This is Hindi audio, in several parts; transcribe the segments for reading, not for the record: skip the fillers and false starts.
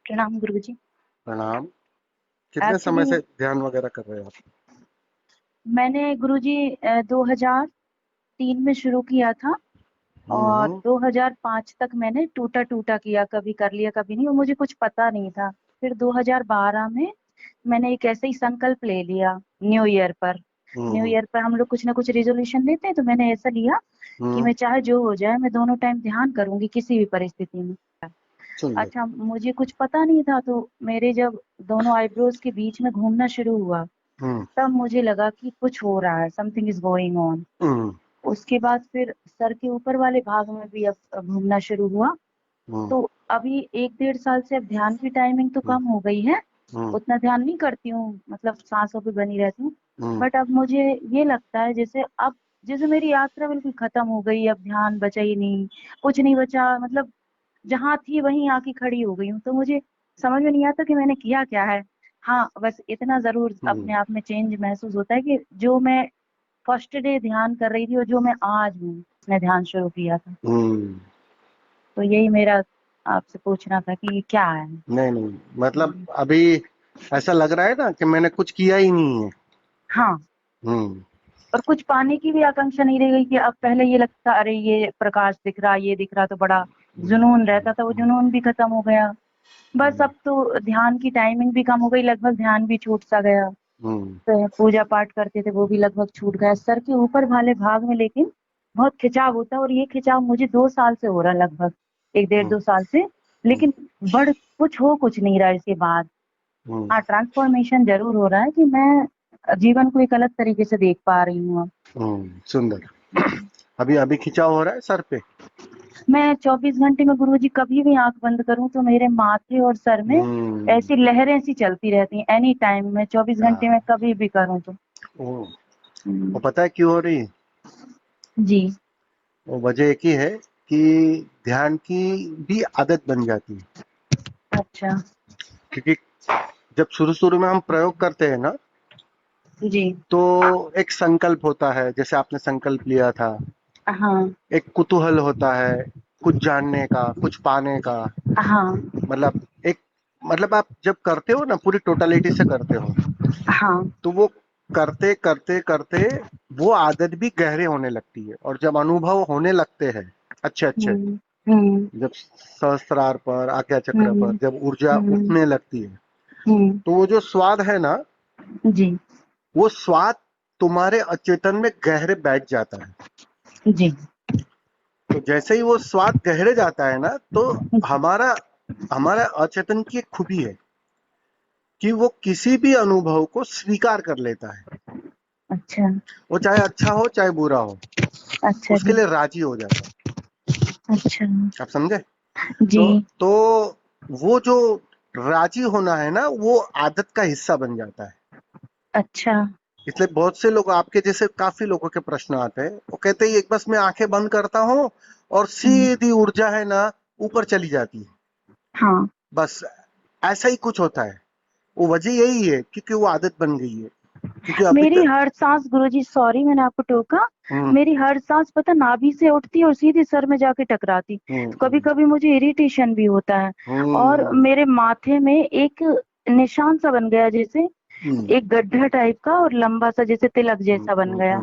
प्रणाम गुरुजी। प्रणाम। कितने समय एक्चुअली से ध्यान वगैरह कर रहे हो आप? मैंने गुरुजी 2003 में शुरू किया था और हम्म। 2005 तक मैंने टूटा टूटा किया, कभी कर लिया कभी नहीं, और मुझे कुछ पता नहीं था। फिर 2012 में मैंने एक ऐसे ही संकल्प ले लिया। न्यू ईयर पर न्यू हम्म। ईयर पर हम लोग कुछ ना कुछ रेजोल्यूशन लेते हैं, तो मैंने ऐसा लिया कि हम्म। मैं चाहे जो हो जाए मैं दोनों टाइम ध्यान करूंगी किसी भी परिस्थिति में। सुंदर। अच्छा, मुझे कुछ पता नहीं था, तो मेरे जब दोनों आईब्रोज के बीच में घूमना शुरू हुआ हम्म। तब मुझे लगा कि कुछ हो रहा है, समथिंग इज गोइंग ऑन। हम्म। उसके बाद फिर सर के ऊपर वाले भाग में भी अब घूमना शुरू हुआ। हम्म। तो अभी 1 डेढ़ साल से अब ध्यान की टाइमिंग तो हम्म। कम हो गई है। हम्म। उतना ध्यान नहीं करती हूँ, मतलब सांसों पे बनी रहती हूँ। हम्म। बट अब मुझे ये लगता है जैसे मेरी यात्रा बिल्कुल खत्म हो गई, अब ध्यान बचा ही नहीं, कुछ नहीं बचा, मतलब जहाँ थी वहीं आके खड़ी हो गई हूँ। तो मुझे समझ में नहीं आता कि मैंने किया क्या है। हाँ, बस इतना जरूर हम्म। अपने आप में चेंज महसूस होता है कि जो मैं फर्स्ट डे ध्यान कर रही थी और जो मैं आज हूँ, मैं ध्यान शुरू किया था। हम्म। तो यही मेरा आपसे पूछना था कि ये क्या है। नहीं नहीं, मतलब हम्म, अभी ऐसा लग रहा है ना कि मैंने कुछ किया ही नहीं है। हाँ। हम्म। और कुछ पाने की भी आकांक्षा नहीं रह गई कि अब पहले ये लगता अरे ये प्रकाश दिख रहा, ये दिख रहा, तो बड़ा जुनून रहता था, वो जुनून भी खत्म हो गया। बस हम्म। अब तो ध्यान की टाइमिंग भी कम हो गई, लगभग ध्यान भी छूट सा गया। हम्म। तो पूजा पाठ करते थे वो भी लगभग छूट गया। सर के ऊपर वाले भाग में लेकिन बहुत खिंचाव होता है, और ये खिंचाव मुझे 2 साल से हो रहा है, लगभग एक डेढ़ हम्म। 2 साल से। लेकिन बढ़ कुछ नहीं रहा इसके बाद। हम्म। हाँ, ट्रांसफॉर्मेशन जरूर हो रहा है कि मैं जीवन को एक अलग तरीके से देख पा रही हूँ अब। सुंदर। अभी अभी खिंचाव हो रहा है सर पे? मैं 24 घंटे में गुरुजी कभी भी आंख बंद करूं तो मेरे माथे और सर में हम्म। ऐसी लहरें सी चलती रहती हैं एनी टाइम, मैं 24 घंटे में हाँ। कभी भी करूं तो। ओ, वो हम्म, पता है क्यों हो रही है? जी। वो वजह एक ही है कि ध्यान की भी आदत बन जाती है। अच्छा। क्योंकि जब शुरू शुरू में हम प्रयोग करते हैं ना, जी। तो एक संकल्प होता है, जैसे आपने संकल्प लिया था। हाँ। एक कुतूहल होता है, कुछ जानने का, कुछ पाने का। हाँ। मतलब एक, मतलब आप जब करते हो ना, पूरी टोटलिटी से करते हो, हाँ। तो वो करते करते करते वो आदत भी गहरे होने लगती है। और जब अनुभव होने लगते हैं अच्छे अच्छे, हम्म। हम्म। जब सहस्त्रार पर, आज्ञा चक्र पर हम्म। जब ऊर्जा हम्म। उठने लगती है, हम्म। तो वो जो स्वाद है ना, जी। वो स्वाद तुम्हारे अचेतन में गहरे बैठ जाता है। जी। तो जैसे ही वो स्वाद गहरे जाता है ना, तो हमारा हमारा अचेतन की एक खूबी है कि वो किसी भी अनुभव को स्वीकार कर लेता है। अच्छा। वो चाहे अच्छा हो चाहे बुरा हो, अच्छा उसके जी। लिए राजी हो जाता है। अच्छा आप समझे? जी। तो वो जो राजी होना है ना, वो आदत का हिस्सा बन जाता है। अच्छा। इसलिए बहुत से लोग, आपके जैसे काफी लोगों के प्रश्न आते हैं, वो कहते हैं एक बस मैं आंखें बंद करता हूँ और हम्म, सीधी ऊर्जा है ना ऊपर चली जाती है। हाँ। बस ऐसा ही कुछ होता है। वो वजह यही है क्योंकि वो आदत बन गई है। क्योंकि अभी मेरी तक। हर सांस, गुरुजी सॉरी मैंने आपको टोका, हम्म। मेरी हर सांस पता नाभि से उठती और सीधे सर में जाके टकराती, तो कभी हम्म। कभी मुझे इरिटेशन भी होता है। और हम्म। मेरे माथे में एक निशान सा बन गया, जैसे हम्म। एक गड्ढा टाइप का, और लंबा सा जैसे तिलक जैसा बन गया।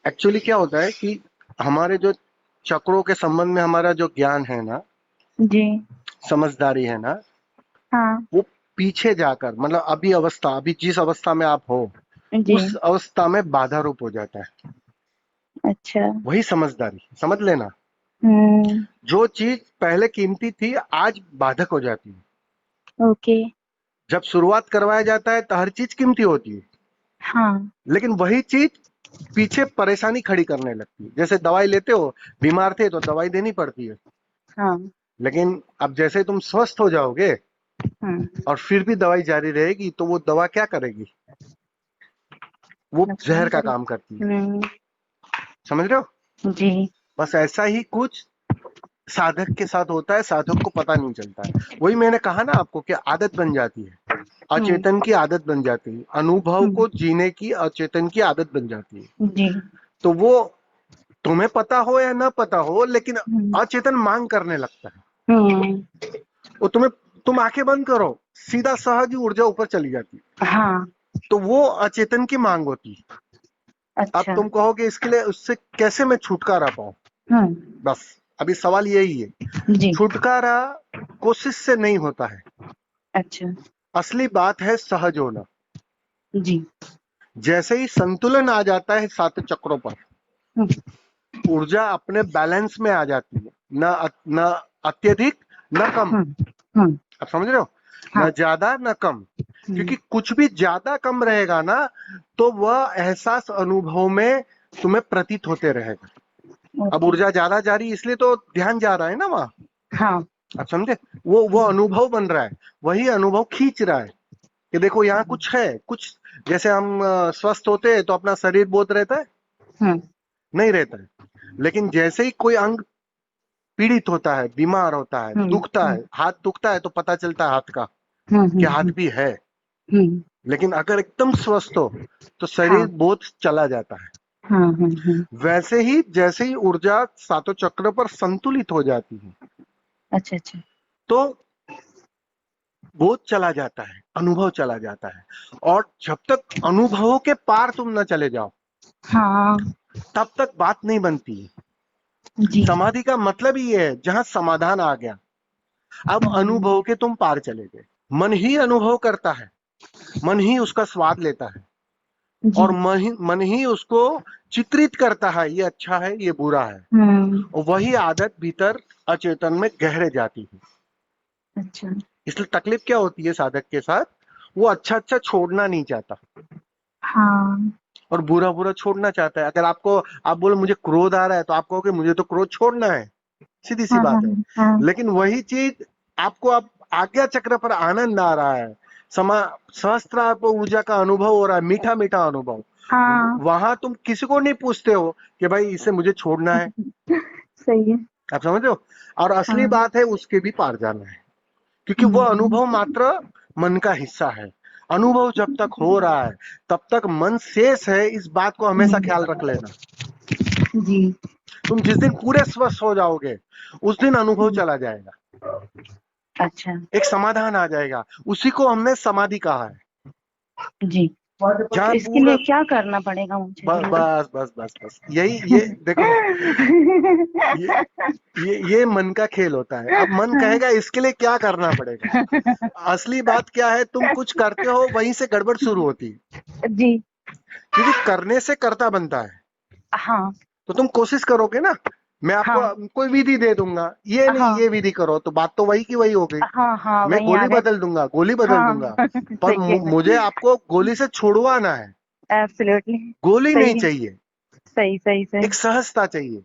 एक्चुअली क्या होता है कि हमारे जो चक्रों के संबंध में हमारा जो ज्ञान है ना, जी। समझदारी है ना, हाँ। वो पीछे जाकर, मतलब अभी जिस अवस्था में आप हो, जी। उस अवस्था में बाधा रूप हो जाता है। अच्छा। वही समझदारी, समझ लेना। हम्म। जो चीज पहले कीमती थी आज बाधक हो जाती है। ओके। जब शुरुआत करवाया जाता है तो हर चीज कीमती होती है, हाँ। लेकिन वही चीज पीछे परेशानी खड़ी करने लगती है। जैसे दवाई लेते हो, बीमार थे तो दवाई देनी पड़ती है, हाँ। लेकिन अब जैसे तुम स्वस्थ हो जाओगे हाँ। और फिर भी दवाई जारी रहेगी, तो वो दवा क्या करेगी? वो नुकसान जहर का करेगी। काम करती है। हम्म। समझ रहे हो? जी। बस ऐसा ही कुछ साधक के साथ होता है, साधक को पता नहीं चलता है। वही मैंने कहा ना आपको कि आदत बन जाती है, हम्म। अचेतन की आदत बन जाती है, अनुभव हम्म। को जीने की अचेतन की आदत बन जाती है। जी। तो वो तुम्हें पता हो या ना पता हो, लेकिन हम्म। अचेतन मांग करने लगता है। हम्म। वो तुम्हें तुम आंखें बंद करो, सीधा सहज ही ऊर्जा ऊपर चली जाती है। हाँ। तो वो अचेतन की मांग होती है। अब अच्छा। तुम कहोगे इसके लिए उससे कैसे मैं छुटकारा पाऊं, हम्म। बस अभी सवाल यही है। जी। छुटकारा कोशिश से नहीं होता है, अच्छा। असली बात है सहज होना। जी। जैसे ही संतुलन आ जाता है सात चक्रों पर, हम्म। ऊर्जा अपने बैलेंस में आ जाती है, न अत्यधिक न कम। हम्म। हम्म। आप समझ रहे हो, न हाँ। ज्यादा न कम। हम्म। क्योंकि कुछ भी ज्यादा कम रहेगा ना, तो वह एहसास अनुभव में तुम्हें प्रतीत होते रहेगा। अब ओके। ऊर्जा ज्यादा जा रही, इसलिए तो ध्यान जा रहा है ना वहां। हाँ। आप समझे, वो अनुभव बन रहा है, वही अनुभव खींच रहा है कि देखो यहाँ कुछ है, कुछ। जैसे हम स्वस्थ होते हैं तो अपना शरीर बोध रहता है, हम्म। नहीं रहता है। लेकिन जैसे ही कोई अंग पीड़ित होता है, बीमार होता है, हम्म। दुखता हम्म। है, हाथ दुखता है तो पता चलता है हाथ का हम्म। कि हाथ भी है। हम्म। लेकिन अगर एकदम स्वस्थ हो तो शरीर हाँ। बोध चला जाता है। हाँ। वैसे ही जैसे ही ऊर्जा सातों चक्र पर संतुलित हो जाती है, अच्छा अच्छा। तो बोध चला जाता है, अनुभव चला जाता है। और जब तक अनुभवों के पार तुम न चले जाओ, हाँ। तब तक बात नहीं बनती है। जी। समाधि का मतलब ही है जहां समाधान आ गया, अब हम्म। अनुभव के तुम पार चले गए। मन ही अनुभव करता है, मन ही उसका स्वाद लेता है, और जी। मन ही उसको चित्रित करता है, ये अच्छा है ये बुरा है। हम्म। और वही आदत भीतर अचेतन में गहरे जाती है। अच्छा। इसलिए तकलीफ क्या होती है साधक के साथ, वो अच्छा अच्छा छोड़ना नहीं चाहता हाँ। और बुरा बुरा छोड़ना चाहता है। अगर आप बोलो मुझे क्रोध आ रहा है, तो आप कहोगे मुझे तो क्रोध छोड़ना है, सीधी सी हाँ। हाँ। बात है। हाँ। लेकिन वही चीज आपको अब आज्ञा चक्र पर आनंद आ रहा है, समा सहस्त्र ऊर्जा का अनुभव हो रहा है, मीठा मीठा अनुभव। हाँ। वहां तुम किसी को नहीं पूछते हो कि भाई इसे मुझे छोड़ना है। सही है। आप समझ रहे हो। और असली हाँ। बात है उसके भी पार जाना है, क्योंकि वह हम्म। अनुभव मात्र मन का हिस्सा है। अनुभव जब तक हो रहा है तब तक मन शेष है, इस बात को हमेशा ख्याल रख लेना। जी। तुम जिस दिन पूरे स्वस्थ हो जाओगे, उस दिन अनुभव चला जाएगा, अच्छा। एक समाधान आ जाएगा। उसी को हमने समाधि कहा है। जी। तो जहां इसके पूरा लिए क्या करना पड़ेगा मुझे? बस बस बस बस यही, ये देखो, ये ये मन का खेल होता है। अब मन कहेगा इसके लिए क्या करना पड़ेगा। असली बात क्या है, तुम कुछ करते हो वहीं से गड़बड़ शुरू होती है। जी। क्योंकि करने से कर्ता बनता है। हाँ। तो तुम कोशिश करोगे ना, मैं आपको हाँ। कोई विधि दे दूंगा, ये नहीं हाँ। ये विधि करो, तो बात तो वही की वही हो गई। हाँ। हाँ मैं वही आ गोली गए। बदल दूंगा, गोली बदल हाँ। दूंगा, पर सही कह मुझे रहे। आपको गोली से छुड़वाना है। एब्सोल्युटली। गोली नहीं सही है। चाहिए, सही सही सही। एक सहजता चाहिए।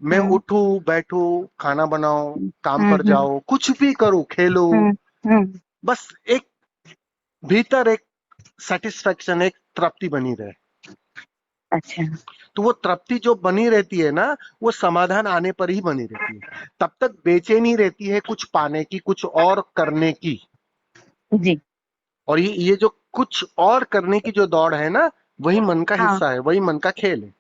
मैं हम्म। उठूं बैठूं, खाना बनाओ, काम पर हम्म। जाओ, कुछ भी करूं, खेलो, हम्म। हम्म। बस एक भीतर एक सेटिस्फेक्शन, एक तृप्ति बनी रहे। अच्छा। तो वो तृप्ति जो बनी रहती है ना, वो समाधान आने पर ही बनी रहती है। तब तक बेचैनी रहती है कुछ पाने की, कुछ और करने की। जी। और ये जो कुछ और करने की जो दौड़ है ना, वही मन का हाँ। हिस्सा है, वही मन का खेल है।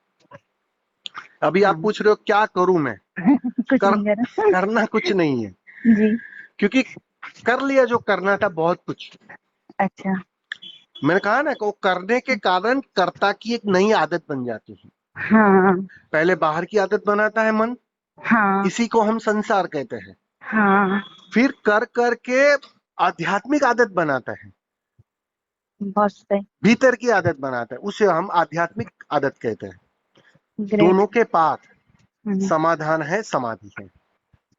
अभी आप हाँ। पूछ रहे हो क्या करूं मैं, कुछ कर नहीं करा। करना कुछ नहीं है, जी। क्योंकि कर लिया जो करना था बहुत कुछ। अच्छा। मैंने कहा ना कि वो करने के कारण कर्ता की एक नई आदत बन जाती है। हाँ। पहले बाहर की आदत बनाता है मन, हाँ। इसी को हम संसार कहते हैं। हाँ। फिर कर कर के आध्यात्मिक आदत बनाता है, बहुत सही। भीतर की आदत बनाता है, उसे हम आध्यात्मिक आदत कहते हैं। ग्रेट। दोनों के पार हम्म। समाधान है, समाधि है।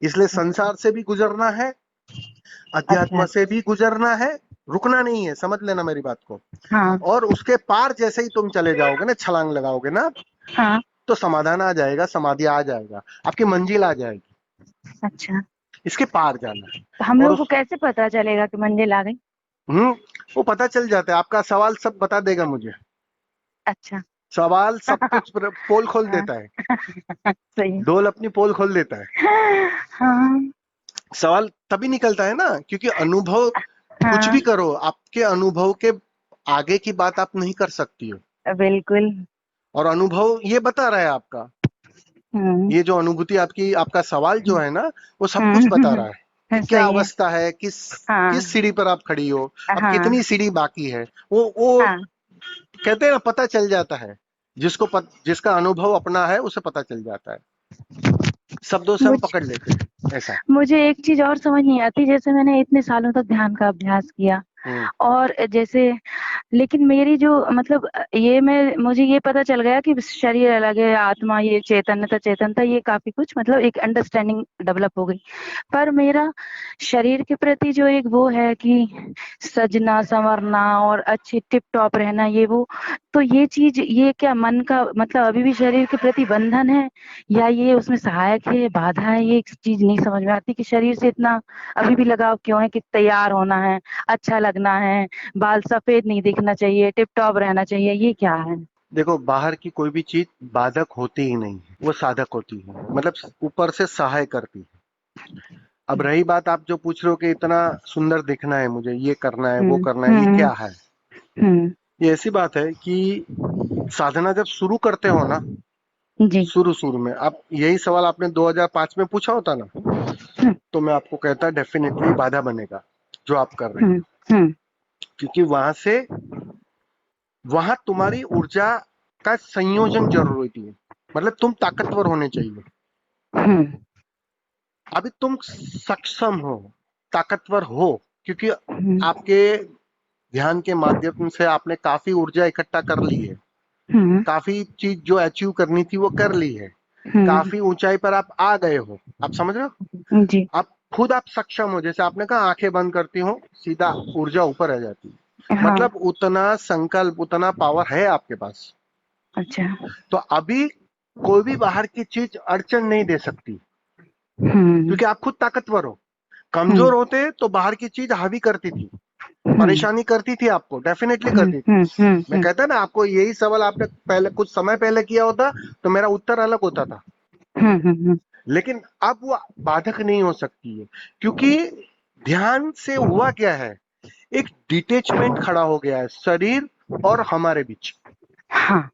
इसलिए अच्छा। संसार से भी गुजरना है, अच्छा। अध्यात्म से भी गुजरना है, रुकना नहीं है, समझ लेना मेरी बात को। हाँ। और उसके पार जैसे ही तुम चले जाओगे ना, छलांग लगाओगे ना, हाँ। तो समाधान आ जाएगा, समाधि आ जाएगा, आपकी मंजिल आ जाएगी। अच्छा। इसके पार जाना है। तो हम और लोग को कैसे पता चलेगा कि मंजिल आ गई? हम्म वो पता चल जाता है, आपका सवाल सब बता देगा मुझे। अच्छा। सवाल सब कुछ पोल खोल हाँ। देता है, सही है। डोल अपनी पोल खोल देता है। हाँ। सवाल तभी निकलता है ना, क्योंकि अनुभव, कुछ भी हाँ। करो, आपके अनुभव के आगे की बात आप नहीं कर सकती हो। बिल्कुल। और अनुभव ये बता रहा है आपका, हम्म। ये जो अनुभूति आपकी, आपका सवाल जो है ना, वो सब कुछ बता हम्म। रहा है। कि क्या सही है। अवस्था है, किस हाँ। किस सीढ़ी पर आप खड़ी हो, अब हाँ। कितनी सीढ़ी बाकी है, वो हाँ। कहते हैं ना, पता चल जाता है। जिसका अनुभव अपना है उसे पता चल जाता है, शब्दों से हम मुझ पकड़ लेते हैं ऐसा। मुझे एक चीज और समझ नहीं आती, जैसे मैंने इतने सालों तक ध्यान का अभ्यास किया, हम्म। और जैसे, लेकिन मेरी जो मतलब ये मैं मुझे ये पता चल गया कि शरीर अलग है, आत्मा, ये चेतनता चेतनता, ये काफी कुछ मतलब एक अंडरस्टैंडिंग डेवलप हो गई। पर मेरा शरीर के प्रति जो एक वो है कि सजना संवरना और अच्छे टिप टॉप रहना, ये वो, तो ये चीज, ये क्या मन का मतलब अभी भी शरीर के प्रति बंधन है, या ये उसमें सहायक है, बाधा है? ये एक चीज नहीं समझ में आती कि शरीर से इतना अभी भी लगाव क्यों है, कि तैयार होना है, अच्छा लगना है, बाल सफेद नहीं दिखना चाहिए, टिप टॉप रहना चाहिए, ये क्या है? देखो, बाहर की कोई भी चीज बाधक होती ही नहीं है, वो साधक होती है, मतलब ऊपर से सहाय करती है। अब रही बात आप जो पूछ रहे हो कि इतना सुंदर दिखना है मुझे, ये करना है, वो हम्म। करना है, ये क्या है? हम्म। ये ऐसी बात है कि साधना जब शुरू करते हो ना, जी। शुरू शुरू में, आप यही सवाल आपने 2005 में पूछा होता ना, हम्म। तो मैं आपको कहता डेफिनेटली बाधा बनेगा जो आप कर रही हम्म। हो, हम्म। क्योंकि वहां तुम्हारी ऊर्जा का संयोजन जरूरी है, मतलब तुम ताकतवर होने चाहिए। हम्म। अभी तुम सक्षम हो, ताकतवर हो, क्योंकि हम्म। आपके ध्यान के माध्यम से आपने काफी ऊर्जा इकट्ठा कर ली है, हम्म। काफी चीज जो अचीव करनी थी वो कर ली है, हम्म। काफी ऊंचाई पर आप आ गए हो, आप समझ रहे हो? जी। आप खुद आप सक्षम हो, जैसे आपने कहा आंखें बंद करती हो सीधा ऊर्जा ऊपर आ जाती है, हाँ। मतलब उतना संकल्प, उतना पावर है आपके पास। अच्छा। तो अभी कोई भी बाहर की चीज अड़चन नहीं दे सकती, हम्म। क्योंकि आप खुद ताकतवर हो। हम्म। कमजोर होते तो बाहर की चीज हावी करती थी, हम्म। परेशानी करती थी, आपको डेफिनेटली हम्म। करती थी। हम्म। मैं कहता ना, आपको यही सवाल आपने पहले कुछ समय पहले किया होता तो मेरा उत्तर अलग होता था, हम्म। हम्म। लेकिन अब वो बाधक नहीं हो सकती है, क्योंकि ध्यान से हुआ क्या है, एक डिटेचमेंट खड़ा हो गया है शरीर और हमारे बीच। हाँ।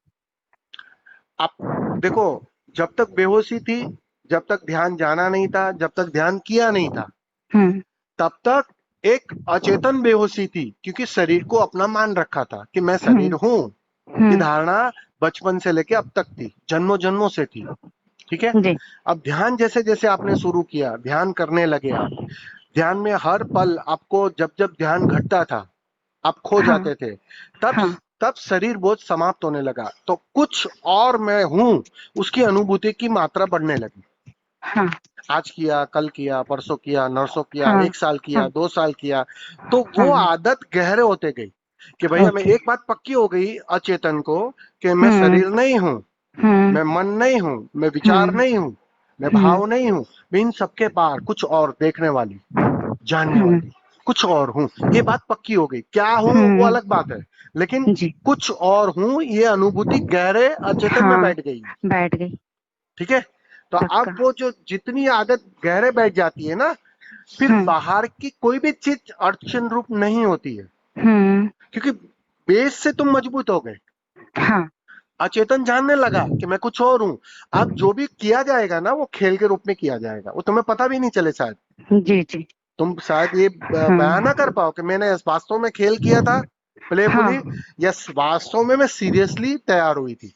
आप देखो, जब तक बेहोशी थी, जब तक ध्यान जाना नहीं था, जब तक ध्यान किया नहीं था, हम्म। तब तक एक अचेतन बेहोशी थी, क्योंकि शरीर को अपना मान रखा था कि मैं शरीर हम्म। हूं। ये हम्म। धारणा बचपन से लेके अब तक थी, जन्मों जन्मों से थी। ठीक है। जी। अब ध्यान जैसे जैसे आपने शुरू किया, ध्यान करने लगे आप, ध्यान में हर पल आपको जब जब ध्यान घटता था, आप खो हाँ। जाते थे, तब हाँ। तब शरीर बोझ समाप्त होने लगा, तो कुछ और मैं हूं, उसकी अनुभूति की मात्रा बढ़ने लगी। हाँ। आज किया, कल किया, परसों किया, नरसों किया, हाँ। 1 साल किया, हाँ। 2 साल किया, तो वो हाँ। आदत गहरे होते गई कि भैया मैं ओके। एक बात पक्की हो गई अचेतन को, कि मैं हम्म। शरीर नहीं हूं, हम्म। मैं मन नहीं हूं, मैं विचार हम्म। नहीं हूं, मैं हम्म। भाव नहीं हूं, मैं इन सबके पार कुछ और देखने वाली, जानने हम्म। वाली कुछ और हूं। ये बात पक्की हो गई, क्या हूं वो हम्म। अलग बात है, लेकिन जी। कुछ और हूं, ये अनुभूति गहरे अचेतन में हाँ। बैठ गई। बैठ गई। ठीक है। तो अब पक्का। वो जो जितनी आदत गहरे बैठ जाती है ना, फिर हम्म। बाहर की कोई भी चीज अड़चन रूप नहीं होती है, हम्म। क्योंकि बेस से तुम मजबूत हो गए। हाँ। अचेतन जानने लगा कि मैं कुछ और हूं। अब जो भी किया जाएगा ना, वो खेल के रूप में किया जाएगा, वो तुम्हें पता भी नहीं चले शायद। जी। जी। तुम शायद ये बयान ना कर हाँ। पाओ कि मैंने वास्तव में खेल किया था प्लेफुली, हाँ। या वास्तव में मैं सीरियसली तैयार हुई थी।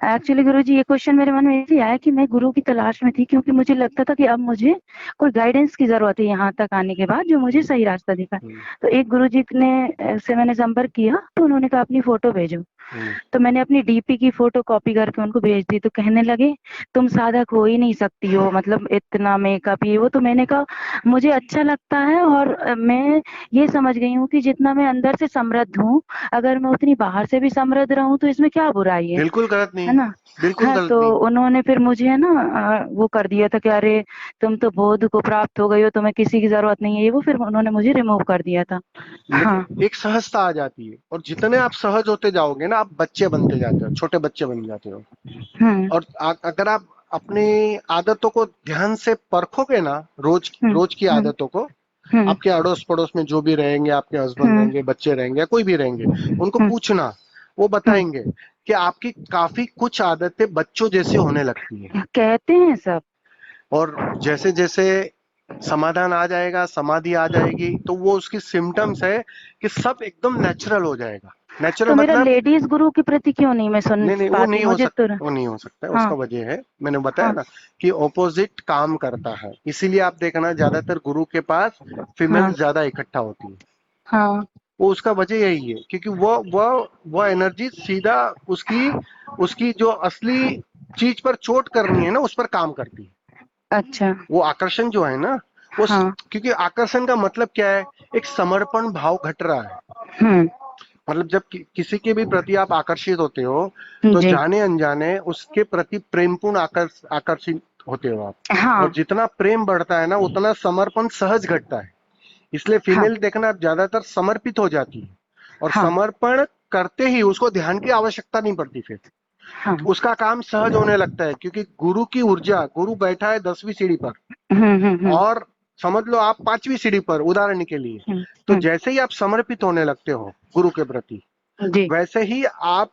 एक्चुअली गुरुजी, ये क्वेश्चन मेरे मन में इसलिए आया कि मैं गुरु की तलाश में थी, क्योंकि मुझे लगता था कि अब मुझे कोई गाइडेंस की जरूरत है यहाँ तक आने के बाद, जो मुझे सही रास्ता दिखाए। हम्म। तो एक गुरुजी ने से मैंने संपर्क किया, तो उन्होंने कहा अपनी फोटो भेजो। हम्म। तो मैंने अपनी डीपी की फोटो कॉपी करके उनको भेज दी, तो कहने लगे तुम साधक हो ही नहीं सकती हो, मतलब इतना मेकअप ये वो। तो मैंने कहा मुझे अच्छा लगता है, और मैं ये समझ गई हूँ कि जितना मैं अंदर से समृद्ध हूँ, अगर मैं उतनी बाहर से भी समृद्ध रहूं तो इसमें क्या बुराई बिल्कुल गलत है नहीं, ना? बिल्कुल हाँ, गलत तो नहीं। उन्होंने फिर मुझे है ना वो कर दिया था कि अरे तुम तो बोध को प्राप्त हो गई हो, तुम्हें किसी की जरूरत नहीं है, ये वो। फिर उन्होंने मुझे रिमूव कर दिया था। हाँ। लेकिन एक सहजता आ जाती है, और जितने आप सहज होते जाओगे ना, आप बच्चे बनते जाते हो, छोटे बच्चे बन जाते हो। हम्म। और अगर आप अपनी आदतों को ध्यान से परखोगे ना, रोज हम्म। रोज की हम्म। आदतों को, हम्म। आपके अड़ोस पड़ोस में जो भी रहेंगे, आपके हस्बैंड हम्म। रहेंगे, बच्चे रहेंगे, या कोई भी रहेंगे, उनको हम्म। पूछना, वो हम्म। बताएंगे कि आपकी काफी कुछ आदतें बच्चों जैसी होने लगती है। कहते हैं सब। और जैसे जैसे समाधान आ जाएगा, समाधि आ जाएगी, तो वो उसकी सिम्टम्स है कि सब एकदम नेचुरल हो जाएगा। नेचुरल तो मेरा मतलब लेडीज गुरु के प्रति क्यों नहीं मैं सुन नहीं नहीं, वो पाती, नहीं हो मुझे तो। सकता, वो नहीं हो सकता है। हाँ। उसका वजह है, मैंने बताया हाँ। ना कि ऑपोजिट काम करता है। इसीलिए आप देखना ज्यादातर गुरु के पास हाँ। फीमेल ज्यादा इकट्ठा होती है। हाँ। वो उसका वजह यही है, क्योंकि वो एनर्जी सीधा उसकी उसकी जो असली चीज पर चोट करनी है ना, उस पर काम करती है। अच्छा। वो आकर्षण जो है ना, वो हाँ। क्योंकि आकर्षण का मतलब क्या है, एक समर्पण भाव घट रहा है। हम्म। मतलब जब किसी के भी प्रति आप आकर्षित होते हो, तो जी। जाने अनजाने उसके प्रति प्रेमपूर्ण आकर्षित होते हो आप। और हाँ। जितना प्रेम बढ़ता है ना, उतना समर्पण सहज घटता है। इसलिए हाँ। फीमेल देखना आप ज्यादातर समर्पित हो जाती है, और हाँ। समर्पण करते ही उसको ध्यान की आवश्यकता नहीं पड़ती, फिर हाँ। उसका काम सहज होने लगता है। क्योंकि गुरु की ऊर्जा, गुरु बैठा है 10वीं सीढ़ी पर, हम्म। और समझ लो आप 5वीं सीढ़ी पर, उदाहरण के लिए। हम्म। तो हम्म। जैसे ही आप समर्पित होने लगते हो गुरु के प्रति, जी। वैसे ही आप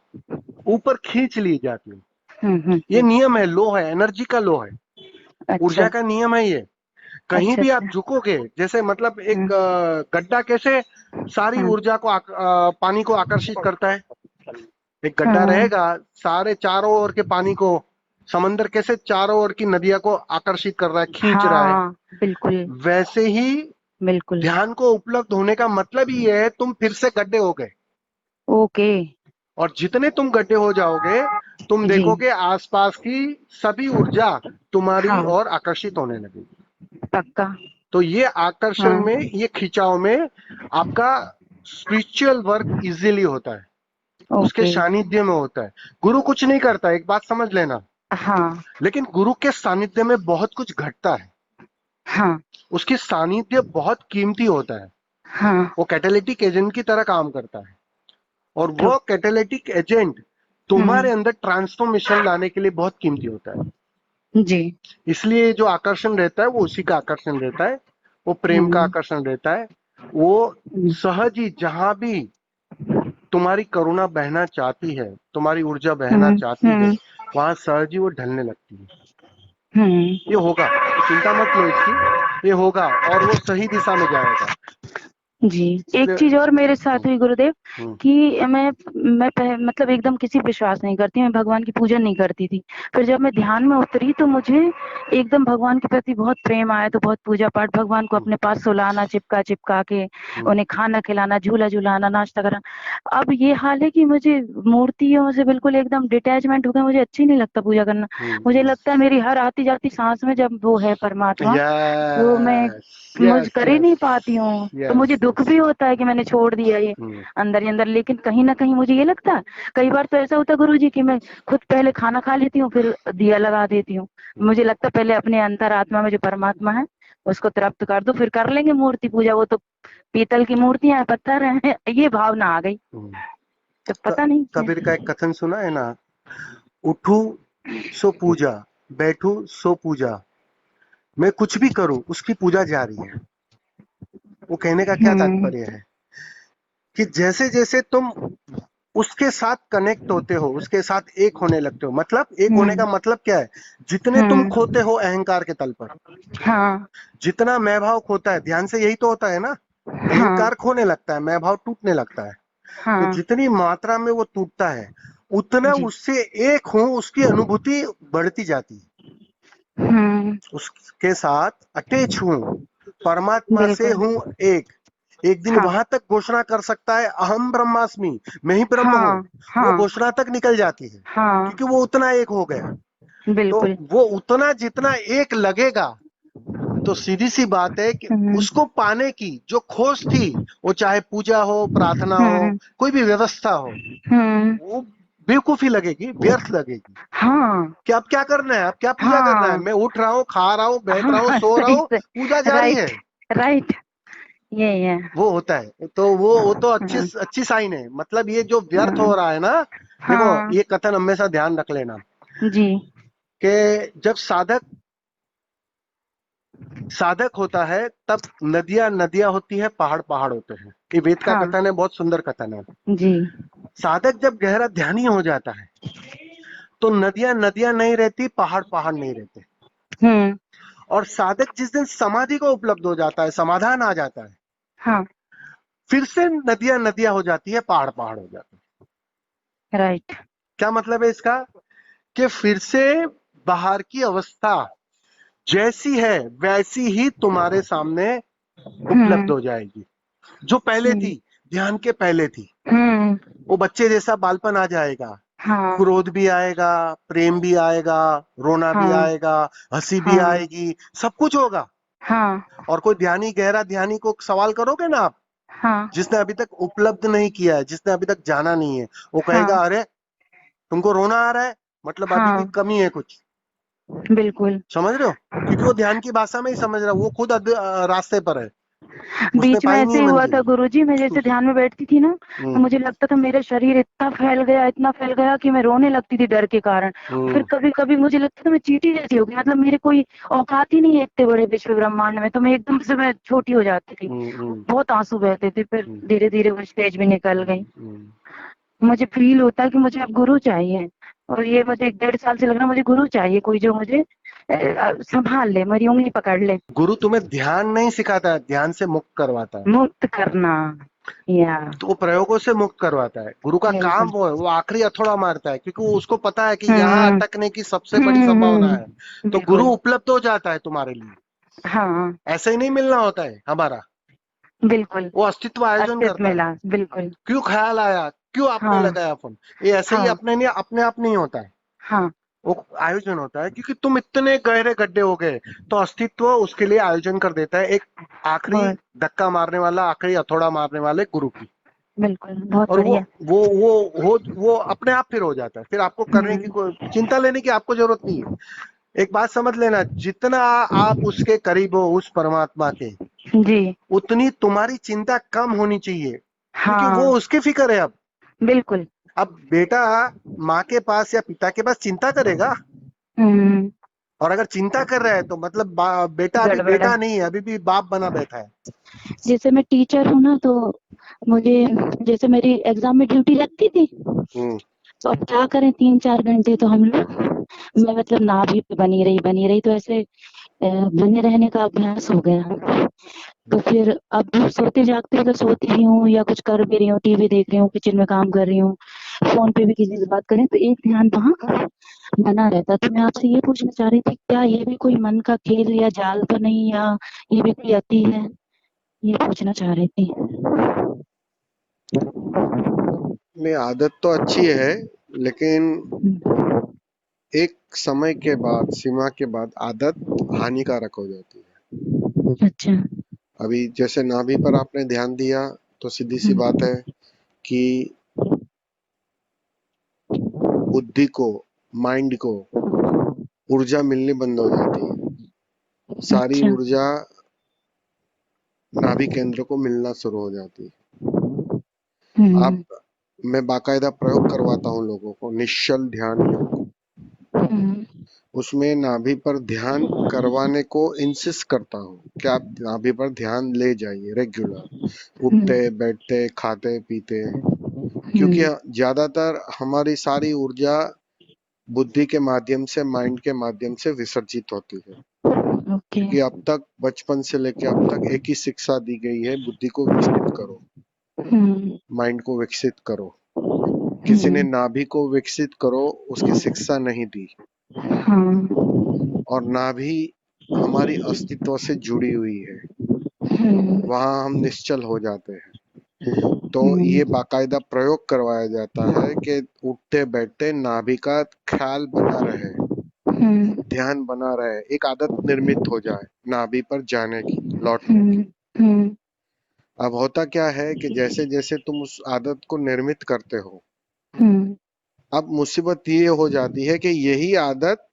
ऊपर खींच ली जाती हो। ये हम्म। नियम है, लो है, एनर्जी का लो है, अच्छा। ऊर्जा का नियम है ये। कहीं अच्छा। भी आप अच्छा। झुकोगे, जैसे मतलब एक हम्म। गड्ढा कैसे सारी हम्म। ऊर्जा को पानी को आकर्षित करता है। एक गड्ढा हम्म। रहेगा, सारे चारों ओर के पानी को, समंदर कैसे चारों ओर की नदियां को आकर्षित कर रहा है, खींच रहा है, हाँ बिल्कुल। वैसे ही बिल्कुल। ध्यान को उपलब्ध होने का मतलब ही ये है, तुम फिर से गड्ढे हो गए। ओके। और जितने तुम गड्ढे हो जाओगे, तुम जी। देखोगे आसपास की सभी ऊर्जा तुम्हारी हाँ। ओर आकर्षित होने लगेगी। पक्का। तो ये आकर्षण हाँ। में, ये खिंचाव में आपका स्पिरिचुअल वर्क इजीली होता है, उसके ओके। सानिध्य में होता है। गुरु कुछ नहीं करता, एक बात समझ लेना, हाँ। लेकिन गुरु के सानिध्य में बहुत कुछ घटता है। हाँ। उसकी सानिध्य बहुत कीमती होता है। हाँ। वो कैटालिटिक एजेंट की तरह काम करता है, और तो। वो कैटालिटिक एजेंट तुम्हारे हम्म। अंदर ट्रांसफॉर्मेशन लाने के लिए बहुत कीमती होता है। जी। इसलिए जो आकर्षण रहता है वो उसी का आकर्षण रहता है, वो प्रेम का हम्म। आकर्षण रहता है। वो सहज ही जहां भी तुम्हारी करुणा बहना चाहती है, तुम्हारी ऊर्जा बहना हम्म। चाहती है, हम्म। वहां सहज ही वो ढलने लगती है। ये हम्म। होगा, चिंता मत लो इसकी, ये होगा और वो सही दिशा में जाएगा। जी। एक इसलिए चीज और मेरे साथ हुई गुरुदेव, हम्म, कि मतलब एकदम किसी पे विश्वास नहीं करती, मैं भगवान की पूजन नहीं करती थी। फिर जब मैं ध्यान में उतरी तो मुझे एकदम भगवान के प्रति बहुत प्रेम आया, तो बहुत पूजा पाठ, भगवान को हम्म, अपने पास सुलाना, चिपका चिपका के हम्म, उन्हें खाना खिलाना, झूला झूलाना, नाश्ता कराना। अब ये हाल है कि मुझे मूर्तियों से बिल्कुल एकदम डिटैचमेंट हो गया, मुझे अच्छी नहीं लगता पूजा करना। मुझे हम्म। लगता है मेरी हर आती जाती सांस में जब वो है परमात्मा, वो मैं यस मुझ यस कर ही यस नहीं पाती हूँ, तो यस मुझे दुख यस। भी होता है कि मैंने छोड़ दिया ये अंदर ही अंदर। लेकिन कहीं ना कहीं मुझे ये लगता है, कई बार तो ऐसा होता है गुरु जी कि मैं खुद पहले खाना खा लेती हूँ, फिर दिया लगा देती हूँ। मुझे लगता है पहले अपने अंतरात्मा में जो परमात्मा है उसको तृप्त कर दो, फिर कर लेंगे मूर्ति पूजा। वो तो पीतल की मूर्तियां हैं, पत्थर हैं, ये भावना आ गई, तो पता नहीं क्या। कबीर का एक कथन सुना है ना, उठू सो पूजा, बैठू सो पूजा, मैं कुछ भी करूं उसकी पूजा जारी है। वो कहने का क्या हम्म। तात्पर्य है कि जैसे जैसे तुम उसके साथ कनेक्ट होते हो, उसके साथ एक होने लगते हो। मतलब एक होने का हम्म। मतलब क्या है, जितने तुम खोते हम्म। हो अहंकार के तल पर, हाँ। जितना मैं भाव खोता है, ध्यान से यही तो होता है ना, हाँ। अहंकार खोने लगता है, मैं भाव टूटने लगता है। तो हाँ। जितनी मात्रा में वो टूटता है, उतना जी। उससे एक हूं उसकी अनुभूति बढ़ती जाती है। हम्म। उसके साथ अटैच हूं, परमात्मा से बिल्कुल। हूं एक। एक दिन हाँ। वहां तक घोषणा कर सकता है, अहम ब्रह्मास्मि, मैं ही ब्रह्म हूं। हाँ। वो हाँ। घोषणा तक निकल जाती है, हाँ। क्योंकि वो उतना एक हो गया। तो बिल्कुल। वो उतना जितना एक लगेगा, तो सीधी सी बात है कि हम्म। उसको पाने की जो खोज थी, वो चाहे पूजा हो, प्रार्थना हो, हम्म। कोई भी व्यवस्था हो, हम्म। वो बेवकूफी लगेगी, व्यर्थ लगेगी। हाँ। कि अब क्या करना है, अब क्या पूजा करना है, हाँ। मैं उठ रहा हूँ, खा रहा हूँ, बैठ रहा हूँ, हाँ। सो रहा सही हूँ, से। पूजा जारी है। राइट। राइट। ये है। वो होता है, तो वो तो अच्छी हाँ। अच्छी साइन है। मतलब ये जो व्यर्थ हो हाँ। रहा है ना, देखो हाँ। ये कथन हमेशा ध्यान रख लेना जी। कि जब साधक साधक होता है, तब नदियां नदियां होती है, पहाड़ पहाड़ होते हैं। ये वेद का हाँ। कथन है, बहुत सुंदर कथन है। जी। साधक जब गहरा ध्यानी हो जाता है, तो नदियां नदियां नहीं रहती, पहाड़ पहाड़ नहीं रहते। हम्म। और साधक जिस दिन समाधि को उपलब्ध हो जाता है, समाधान आ जाता है, हाँ। फिर से नदियां नदियां हो जाती है, पहाड़ पहाड़ हो जाते हैं। राइट। क्या मतलब है इसका? कि फिर से बाहर की अवस्था जैसी है वैसी ही तुम्हारे सामने उपलब्ध हम्म। हो जाएगी, जो पहले हम्म। थी, ध्यान के पहले थी। हम्म। वो बच्चे जैसा बालपन आ जाएगा, हाँ। क्रोध भी आएगा, प्रेम भी आएगा, रोना भी हाँ। आएगा, हंसी भी हाँ। आएगी, सब कुछ होगा। हाँ। और कोई ध्यानी, गहरा ध्यानी को सवाल करोगे ना आप, हाँ। जिसने अभी तक उपलब्ध नहीं किया है, जिसने अभी तक जाना नहीं है, वो हाँ। कहेगा अरे तुमको रोना आ रहा है, मतलब अभी भी हाँ। कमी है कुछ। बिल्कुल। समझ रहे हो? क्योंकि वो ध्यान की भाषा में ही समझ रहा है, वो खुद रास्ते पर है, उसने बीच में पाई नहीं ऐसे है ही हुआ मंजिल। था गुरुजी, मैं जैसे ध्यान में बैठती थी ना, तो हम्म मुझे लगता था मेरा शरीर इतना फैल गया, इतना फैल गया कि मैं रोने लगती थी डर के कारण। फिर हम्म कभी कभी मुझे लगता था मैं चींटी जैसी हो गई, मतलब मेरे कोई औकात ही नहीं है इतने बड़े विश्व ब्रह्मांड में, तो मैं एकदम से मैं छोटी हो जाती थी। हम्म बहुत आंसू बहते थे, फिर हम्म धीरे धीरे वो स्टेज भी निकल गई। हम्म। मुझे फील होता है कि मुझे अब गुरु चाहिए, और ये मुझे 1.5 साल से लग रहा है मुझे गुरु चाहिए, कोई जो मुझे संभाल ले, मेरी उंगली पकड़ ले। गुरु तुम्हें ध्यान नहीं सिखाता है, ध्यान से मुक्त करवाता है। मुक्त करना। या। तो वो प्रयोगों से मुक्त करवाता है। गुरु का काम बिल्कुल। वो है, वो आखिरी हथौड़ा मारता है, क्योंकि वो उसको पता है कि यहाँ हम्म। अटकने की सबसे बड़ी संभावना है। तो गुरु बिल्कुल। उपलब्ध हो जाता है तुम्हारे लिए, हाँ। ऐसे ही नहीं मिलना होता है हमारा। बिल्कुल। वो अस्तित्व आयोजन अस्तित्व करता है। मिला, बिल्कुल। क्यों ख्याल आया, क्यों आपने हाँ। लगाया फोन, ये ऐसे ही हाँ। अपने नहीं, अपने आप नहीं होता है। हाँ। वो आयोजन होता है, क्योंकि तुम इतने गहरे गड्ढे हो गए, तो अस्तित्व उसके लिए आयोजन कर देता है, एक आखिरी बहुत। धक्का मारने वाला, आखिरी हथौड़ा मारने वाले गुरु की। बिल्कुल, बहुत और वो बढ़िया। वो वो वो अपने आप फिर हो जाता है, फिर आपको करने की हम्म। कोई चिंता लेने की आपको जरूरत नहीं है। एक बात समझ लेना, जितना आप उसके करीब हो, उस परमात्मा के, जी। उतनी तुम्हारी चिंता कम होनी चाहिए, क्योंकि वो हाँ। उसकी फिक्र है अब। बिल्कुल। अब बेटा माँ के पास या पिता के पास चिंता करेगा, हम्म। और अगर चिंता कर रहा है तो मतलब बेटा अभी गड़बड़ है। बेटा नहीं है, अभी भी बाप बना बैठा है। जैसे मैं टीचर हूँ ना, तो मुझे, जैसे मेरी एग्जाम में ड्यूटी लगती थी, हम्म तो अब क्या करें, 3-4 घंटे तो हम लोग, मैं मतलब नाभि पे बनी रही, तो ऐसे बने रहने का अभ्यास हो गया। तो फिर अब सोते जागते अगर सोती भी हूँ या कुछ कर भी रही हूँ, टीवी देख रही हूँ, किचन में काम कर रही हूँ, फोन पे भी किसी से बात करें, तो एक ध्यान वहाँ बना रहता। तो मैं आपसे ये पूछना चाह रही थी, क्या ये भी कोई मन का खेल या जाल तो नहीं, या ये भी कोई अति है, ये पूछना चाह रही थी। नहीं, आदत तो अच्छी है, लेकिन हम्म। एक समय के बाद, सीमा के बाद आदत हानिकारक हो जाती है। अच्छा। अभी जैसे नाभि पर आपने ध्यान दिया, तो सीधी सी बात हम्म। है कि बुद्धि को, माइंड को ऊर्जा मिलनी बंद हो जाती है। सारी अच्छा। ऊर्जा नाभि केंद्र को मिलना शुरू हो जाती है। आप, हम्म। मैं बाकायदा प्रयोग करवाता हूँ लोगों को, निश्चल ध्यान योग। हम्म। उसमें नाभि पर ध्यान करवाने को इंसिस्ट करता हूँ कि आप नाभि पर ध्यान ले जाइए रेगुलर, उठते हम्म। बैठते खाते पीते। क्योंकि हम्म। ज्यादातर हमारी सारी ऊर्जा बुद्धि के माध्यम से, माइंड के माध्यम से विसर्जित होती है। ओके। क्योंकि अब तक, बचपन से लेकर अब तक एक ही शिक्षा दी गई है, बुद्धि को विकसित करो, हम्म। माइंड को विकसित करो। किसी ने हम्म। नाभि को विकसित करो उसकी शिक्षा नहीं दी। हाँ। और नाभि हमारी अस्तित्व से जुड़ी हुई है, हम्म। वहां हम निश्चल हो जाते हैं। तो हम्म। ये बाकायदा प्रयोग करवाया जाता है कि उठते बैठते नाभि का ख्याल बना रहे, हम्म। ध्यान बना रहे, एक आदत निर्मित हो जाए नाभि पर जाने की, लौटने की। हम्म। हम्म। अब होता क्या है कि जैसे जैसे तुम उस आदत को निर्मित करते हो, हम्म। अब मुसीबत ये हो जाती है कि यही आदत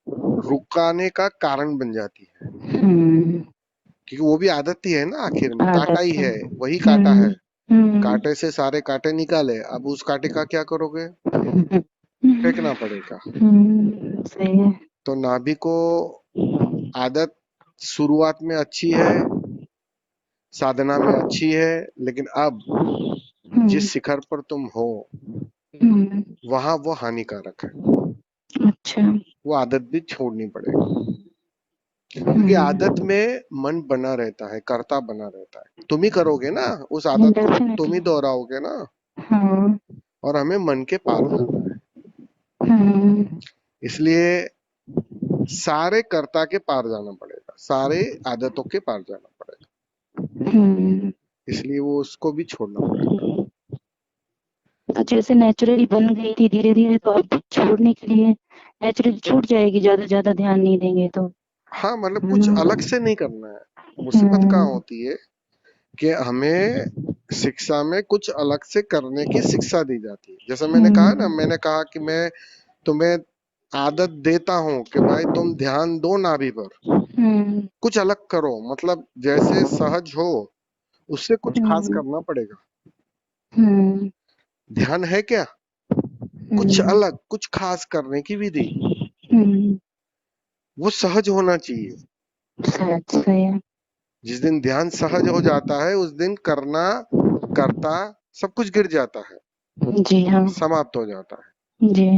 रुकाने का कारण बन जाती है। हम्म। क्योंकि वो भी आदत ही है ना, आखिर में कांटा ही आदत है। है, वही कांटा हम्म। है। हम्म। कांटे से सारे कांटे निकाले, अब उस कांटे का क्या करोगे? फेंकना पड़ेगा। सही है। तो नाभि को आदत शुरुआत में अच्छी है, साधना में अच्छी है, लेकिन अब हम्म। जिस शिखर पर तुम हो, हम्म। वहां वो हानिकारक है। अच्छा। वो आदत भी छोड़नी पड़ेगी। क्योंकि आदत में मन बना रहता है, कर्ता बना रहता है। तुम ही करोगे ना उस आदत को, तुम ही डेफिनेटली। दोहराओगे ना। हाँ। और हमें मन के पार जाना है, हम्म। इसलिए सारे कर्ता के पार जाना पड़ेगा, सारे आदतों के पार जाना पड़ेगा। हम्म। इसलिए वो उसको भी छोड़ना पड़ेगा। तो जैसे नेचुरली बन गई थी धीरे धीरे, तो अब छोड़ने के लिए नेचुरली छूट जाएगी, ज्यादा ज्यादा ध्यान नहीं देंगे तो। हाँ, मतलब है कुछ अलग ना? से नहीं करना है। मुसीबत कहाँ हम्म। होती है कि हमें शिक्षा में कुछ अलग से करने की शिक्षा दी जाती है। जैसे मैंने कहा ना, हम्म। मैंने कहा कि मैं तुम्हें आदत देता हूं कि भाई तुम ध्यान दो नाभि पर, हम्म। कुछ अलग करो, मतलब जैसे सहज हो उससे कुछ खास हम्म। करना पड़ेगा। हम्म। ध्यान है क्या, कुछ हम्म। अलग, कुछ खास करने की विधि, हम्म। वो सहज होना चाहिए। शायद सही है। जिस दिन ध्यान सहज हो जाता है उस दिन करना, करता, सब कुछ गिर जाता है, जी हाँ। समाप्त हो जाता है। जी।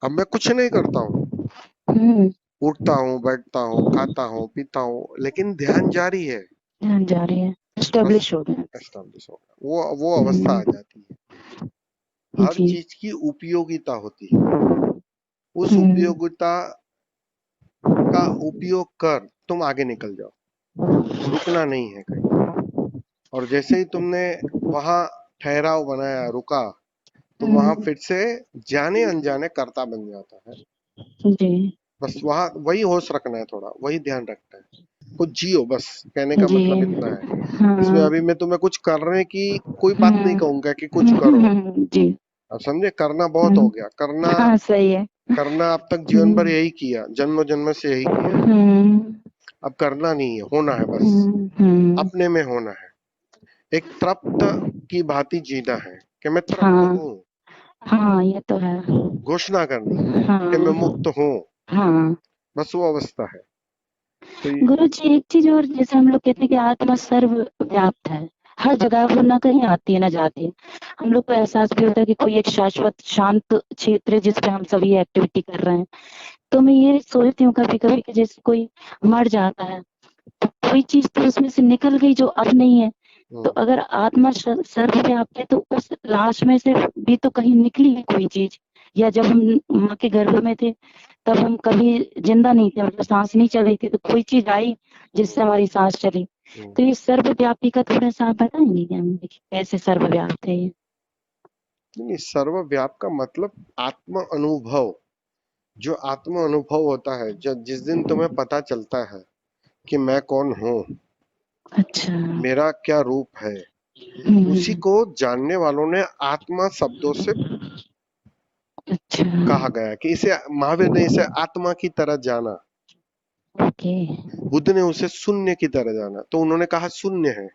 अब मैं कुछ नहीं करता हूँ, हम्म। उठता हूँ, बैठता हूँ, खाता हूँ, पीता हूँ, लेकिन ध्यान जारी है। ध्यान जा रही है, बस एस्टेब्लिश हो गया। एस्टैब्लिश हो गया, वो अवस्था आ हम्म। जाती है। हर जी। चीज की उपयोगिता होती है, उस हम्म। उपयोगिता का उपयोग कर तुम आगे निकल जाओ, रुकना नहीं है कहीं। और जैसे ही तुमने वहां ठहराव बनाया, रुका, तो वहां हम्म। फिर से जाने अनजाने कर्ता बन जाता है। जी। बस वहां वही होश रखना है, थोड़ा वही ध्यान रखना है, कुछ जियो, बस कहने का जी। मतलब इतना है। इसमें हाँ। अभी मैं तुम्हें कुछ करने की कोई बात नहीं हम्म। कहूंगा कि कुछ करो। जी। अब समझे, करना बहुत हो हम्म। गया, करना, हाँ सही है। करना अब तक जीवन भर हम्म। यही किया, जन्म जन्म से यही किया। हम्म। अब करना नहीं है, होना है बस, हम्म। अपने में होना है। एक तृप्त की भांति जीना है कि मैं तृप्त हाँ। हूँ, हाँ ये तो है। घोषणा करनी है कि मैं हाँ। मुक्त हूँ, हाँ। बस वो अवस्था है। तो गुरु जी एक चीज और, जैसे हम लोग कहते हैं कि आत्मा सर्वव्याप्त है, हर जगह वो ना कहीं आती है ना जाती है। हम लोग को एहसास भी होता है कि कोई एक शाश्वत शांत क्षेत्र है जिसपे हम सभी एक्टिविटी कर रहे हैं। तो मैं ये सोचती हूँ कभी कभी कि जैसे कोई मर जाता है, तो कोई चीज तो उसमें से निकल गई जो अब नहीं है। तो हम्म, अगर आत्मा सर्वव्याप्त है, तो उस लाश में से भी तो कहीं निकली है कोई चीज। या जब हम माँ के गर्भ में थे, तब हम कभी जिंदा नहीं थे, मतलब सांस नहीं चल रही थी, तो कोई चीज आई हम्म, जिससे हमारी सांस चली। हम्म। तो ये सर्वव्यापी का थोड़ा सा आप बताएंगे क्या हमें कि कैसे सर्वव्याप्त है ये? नहीं, सर्वव्याप का मतलब आत्म अनुभव, जो आत्म अनुभव होता है, जब जिस दिन तुम्हें पता चलता है कि मैं कौन हूँ, अच्छा। मेरा क्या रूप है, उसी हम्म। को जानने वालों ने आत्मा शब्दों से अच्छा। कहा गया है कि इसे, महावीर ने इसे आत्मा की तरह जाना, ओके। बुद्ध ने उसे शून्य की तरह जाना, तो उन्होंने कहा शून्य है।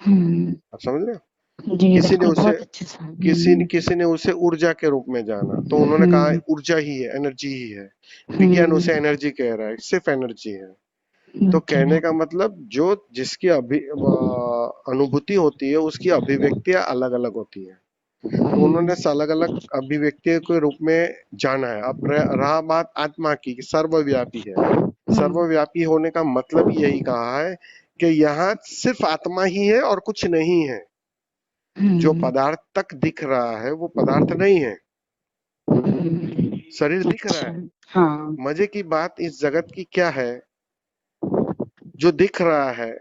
हम्म। आप समझ रहे हो, जी किसी ने बिल्कुल, उसे, बहुत अच्छे से। किसी ने उसे ऊर्जा के रूप में जाना, तो उन्होंने कहा हम्म। ऊर्जा ही है, एनर्जी ही है। विज्ञान हम्म। उसे एनर्जी कह रहा है, सिर्फ एनर्जी है। तो ओके। कहने का मतलब जो जिसकी अनुभूति होती है उसकी अभिव्यक्तियां अलग अलग होती है। तो उन्होंने अलग अलग अभिव्यक्तियों के रूप में जाना है। अब रहा बात आत्मा की, कि सर्वव्यापी है। हम्म। सर्वव्यापी होने का मतलब यही कहा है कि यहाँ सिर्फ आत्मा ही है और कुछ नहीं है। जो हम्म। पदार्थ तक दिख रहा है वो पदार्थ नहीं है, शरीर दिख रहा अच्छा। है। हाँ। मजे की बात इस जगत की क्या है, जो दिख रहा है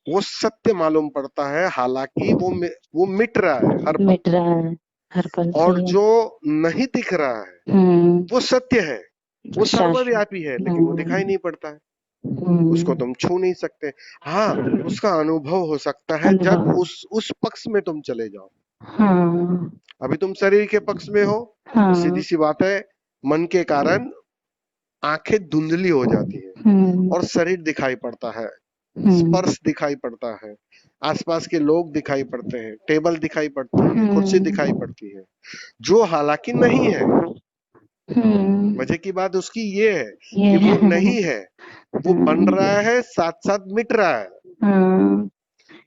वो सत्य मालूम पड़ता है, हालांकि वो मिट रहा है हर पल। मिट रहा है हर पल, और सही है। जो नहीं दिख रहा है हम्म। वो सत्य है, वो शाश्वत। सर्वव्यापी है, लेकिन वो दिखाई हम्म। नहीं पड़ता है, उसको हम्म। तुम छू नहीं सकते। हाँ, उसका अनुभव हो सकता है जब अनुभव। उस पक्ष में तुम चले जाओ। हाँ। अभी तुम शरीर के पक्ष में हो, तो सीधी हाँ। सी बात है, मन के कारण आंखें धुंधली हो जाती है हम्म। और शरीर दिखाई पड़ता है, हम्म। स्पर्श दिखाई पड़ता है, आसपास के लोग दिखाई पड़ते हैं, टेबल दिखाई पड़ती है, कुर्सी दिखाई हम्म। पड़ती है, जो हालांकि नहीं है। हम्म। मजे की बात उसकी ये है ये कि वो नहीं है, वो बन हम्म। रहा है, साथ साथ मिट रहा है। हाँ।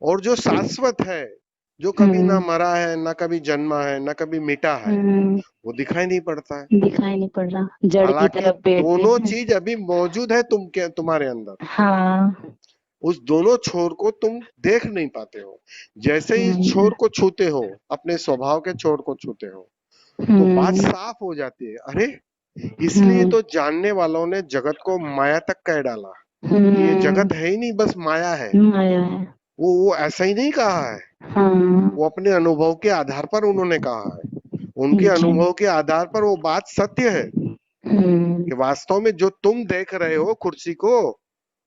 और जो शाश्वत है, जो कभी ना हम्म। मरा है, ना कभी जन्मा है, ना कभी मिटा है, हम्म। वो दिखाई नहीं पड़ता है। दिखाई नहीं पड़ रहा, जड़ की हालांकि तरफ पेड़ के। दोनों चीज अभी मौजूद है तुम्हारे अंदर। हाँ। उस दोनों छोर को तुम देख नहीं पाते हो। जैसे ही इस हम्म। छोर को छूते हो, अपने स्वभाव के छोर को छूते हो, तो बात हम्म। साफ हो जाती है। अरे, इसलिए हम्म। तो जानने वालों ने जगत को माया तक कह डाला कि ये हम्म। जगत है ही नहीं, बस माया है। माया है। वो ऐसा ही नहीं कहा है। हाँ। वो अपने अनुभव के आधार पर उन्होंने कहा है। उनके जी। अनुभव के आधार पर वो बात सत्य है हम्म। कि वास्तव में जो तुम देख रहे हो कुर्सी को, वो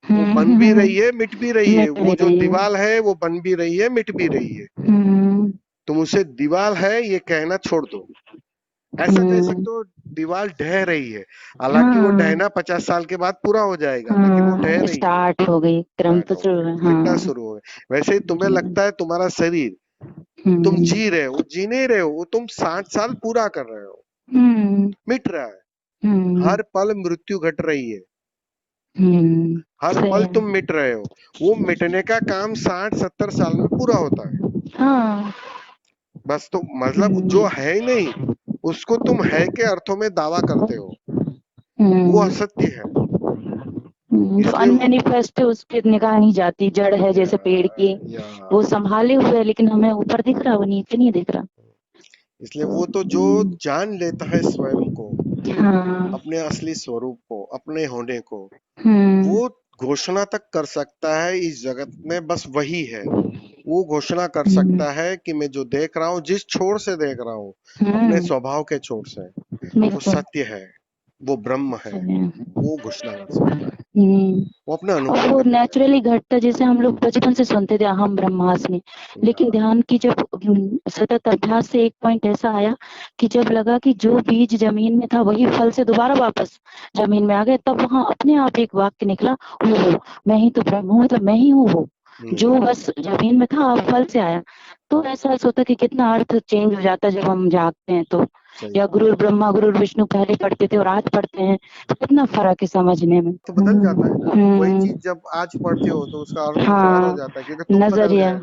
हम्म। बन भी रही है, मिट भी रही है। मिट वो भी जो रही है। दीवार है वो बन भी रही है, मिट भी रही है। हम्म। तुम उसे दीवार है ये कहना छोड़ दो। ऐसा कह हम्म। सकते हो, दीवार ढह रही है। हालांकि वो हाँ। ढहना 50 साल के बाद पूरा हो जाएगा, लेकिन वो ढह हाँ, रही है। स्टार्ट हो गई, क्रम स्टार्ट तो हो शुरू है, गई, मिटना हाँ। शुरू हो गई। वैसे ही तुम्हें जी। लगता है तुम्हारा शरीर, तुम हम्म। जी रहे हो, वो जी नहीं रहे हो, वो तुम 60 साल पूरा कर रहे हो। हम्म। मिट रहा है। हम्म। हर पल मृत्यु घट रही है। हर सही पल है। तुम मिट रहे हो। वो मिटने का काम 60-70 साल में पूरा होता है। हाँ। बस तो मतलब जो हम्म। है ही नहीं, उसको तुम है के अर्थों में दावा करते हो, वो हम्म। असत्य है। तो इसलिए अनमेनिफेस्ट उसकी निगाह नहीं जाती, जड़ है या जैसे पेड़ की। या वो संभाले हुए है, लेकिन हमें ऊपर दिख रहा, वो नीचे नहीं दिख रहा। इसलिए तो वो तो जो जान लेता है स्वयं को, हाँ। अपने असली स्वरूप को, अपने होने को, हम्म। वो घोषणा तक कर सकता है इस जगत में बस वही है। वो घोषणा कर हम्म। सकता है कि मैं जो देख रहा हूँ, जिस छोर से देख रहा हूँ, अपने हम्म। स्वभाव के छोर से, वो बिल्कुल। सत्य है, वो ब्रह्म है। सही है। वो घोषणा कर सकता है, हम्म। वो अपने और अनुभव वो करके कह नेचुरली घटता, जैसे हम लोग बचपन से सुनते थे अहम ब्रह्मास्मि। लेकिन सकता ध्यान की जब सतत अभ्यास से एक पॉइंट ऐसा आया कि जब लगा कि जो बीज जमीन में था वही फल से दोबारा वापस जमीन में आ गए, तब वहां अपने आप एक वाक्य निकला, वो मैं ही तो ब्रह्म हूँ, मतलब मैं ही हूँ वो है। जो बस जमीन में था, अब फल से आया। तो एहसास होता कि कितना अर्थ चेंज हो जाता है जब हम जागते हैं तो। सही या बात। गुरु ब्रह्मा गुरु विष्णु पहले पढ़ते थे और आज पढ़ते हैं, तो कितना फर्क है समझने में। तो बदल जाता है ना। वही हम्म। चीज जब आज पढ़ते हो तो उसका अर्थ कुछ और हो हाँ। जाता है, क्योंकि तुम बदल नजरिया। गए।